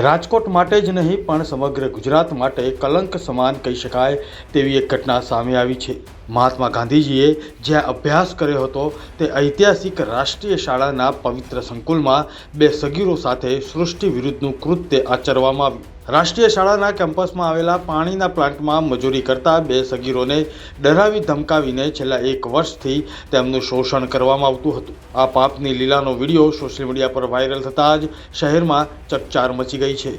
રાજકોટ માટે જ નહીં પણ સમગ્ર ગુજરાત માટે કલંક સમાન કહી શકાય તેવી એક ઘટના સામે આવી છે। મહાત્મા ગાંધીજીએ જ્યાં અભ્યાસ કર્યો હતો તે ઐતિહાસિક રાષ્ટ્રીય શાળાના પવિત્ર સંકુલમાં બે સગીરો સાથે સૃષ્ટિ વિરુદ્ધનું કૃત્ય આચરવામાં આવ્યું। રાષ્ટ્રીય શાળાના કેમ્પસમાં આવેલા પાણીના પ્લાન્ટમાં મજૂરી કરતા બે સગીરોને ડરાવી ધમકાવીને છેલ્લા 1 વર્ષથી તેમનું શોષણ કરવામાં આવતું હતું। આ પાપની લીલાનો વિડીયો સોશિયલ મીડિયા પર વાયરલ થતાં જ શહેરમાં ચકચાર મચી ગઈ છે।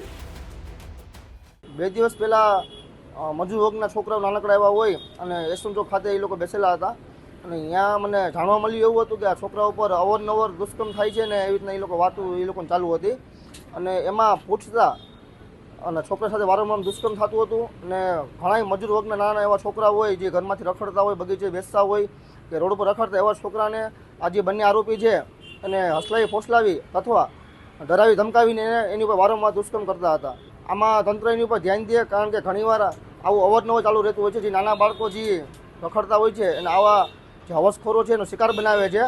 2 દિવસ પહેલા મજૂર વર્ગના છોકરાઓ નાનકડા એવા હોય અને એસએમ ચોક ખાતે એ લોકો બેસેલા હતા અને ત્યાં મને જાણવા મળ્યું એવું હતું કે આ છોકરાઓ ઉપર અવારનવાર દુષ્કર્મ થાય છે ને એવી રીતના એ લોકો વાતો એ લોકોને ચાલુ હતી અને એમાં પૂછતા અને છોકરા સાથે વારંવાર દુષ્કર્મ થતું હતું અને ઘણા મજૂર વર્ગના નાના એવા છોકરા હોય જે ઘરમાંથી રખડતા હોય, બગીચે બેસતા હોય કે રોડ પર રખડતા એવા છોકરાને આ જે બંને આરોપી છે અને હસલાવી ફોસલાવી અથવા ડરાવી ધમકાવીને એની ઉપર વારંવાર દુષ્કર્મ કરતા હતા। આમાં તંત્ર એની ઉપર ધ્યાન દે, કારણ કે ઘણીવાર આવું અવારનવાર ચાલુ રહેતું હોય છે। જે નાના બાળકો જે રખડતા હોય છે અને આવા જે હવસખોરો છે એનો શિકાર બનાવે છે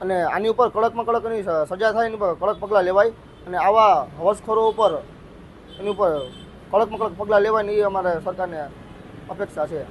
અને આની ઉપર કડકમાં કડક એની સજા થાય, એની ઉપર કડક પગલાં લેવાય અને આવા હવસખોરો ઉપર એની ઉપર કડકમાં કડક પગલાં લેવાની એ અમારે સરકારને અપેક્ષા છે।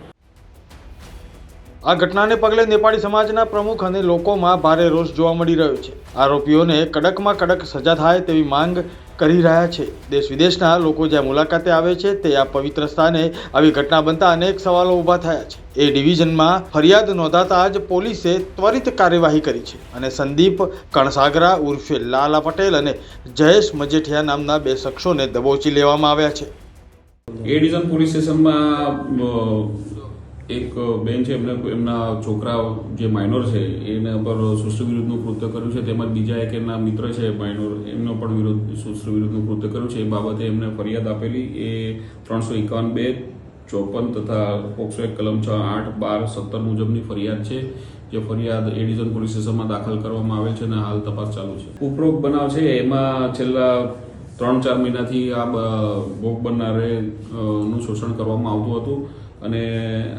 આ ઘટનાને પગલે નેપાળી સમાજના પ્રમુખ અને લોકોમાં ભારે રોષ જોવા મળી રહ્યો છે। આરોપીઓને કડકમાં કડક સજા થાય તેવી માંગ કરી રહ્યા છે। દેશ વિદેશના લોકો જ્યાં મુલાકાતે આવે છે તે આ પવિત્ર સ્થાને આવી ઘટના બનતા અનેક સવાલો ઊભા થયા છે। એ ડિવિઝનમાં ફરિયાદ નોંધાતા જ પોલીસે ત્વરિત કાર્યવાહી કરી છે અને સંદીપ કણસાગરા ઉર્ફે લાલા પટેલ અને જયેશ મજેઠિયા નામના 2 શખ્સોને દબોચી લેવામાં આવ્યા છે। એ ડિવિઝન પોલીસ સ્ટેશનમાં એક બેન છે, એમના છોકરા જે માઇનોર છે એના પર સૃષ્ટિ વિરુદ્ધનું કૃત્ય કર્યું છે, તેમજ બીજા એક એમના મિત્ર છે માઇનોર, એમનો પણ સૃષ્ટિ વિરુદ્ધનું કૃત્ય કર્યું છે। એ બાબતે એમને ફરિયાદ આપેલી એ 351(2), 54 તથા પોક્સો એક કલમ 6, 8, 12, 17 મુજબની ફરિયાદ છે। જે ફરિયાદ એ ડિવિઝન પોલીસ સ્ટેશનમાં દાખલ કરવામાં આવેલ છે અને હાલ તપાસ ચાલુ છે। ઉપરોક્ત બનાવ છે એમાં છેલ્લા 3-4 મહિનાથી આ ભોગ બનનારે નું શોષણ કરવામાં આવતું હતું અને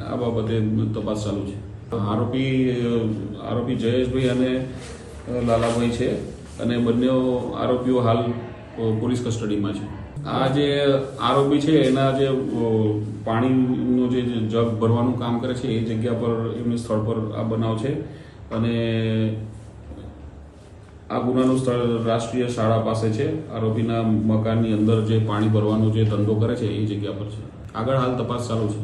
આ બાબતે તપાસ ચાલુ છે। આરોપી જયેશભાઈ અને લાલાભાઈ છે અને બંને આરોપીઓ હાલ પોલીસ કસ્ટડીમાં છે। આ જે આરોપી છે એના જે પાણીનું જે જગ ભરવાનું કામ કરે છે એ જગ્યા પર એમની સ્થળ પર આ બનાવ છે અને આ ગુનાનું સ્થળ રાષ્ટ્રીય શાળા પાસે છે। આરોપીના મકાનની અંદર જે પાણી ભરવાનો જે ધંધો કરે છે એ જગ્યા પર છે। આગળ હાલ તપાસ ચાલુ છે।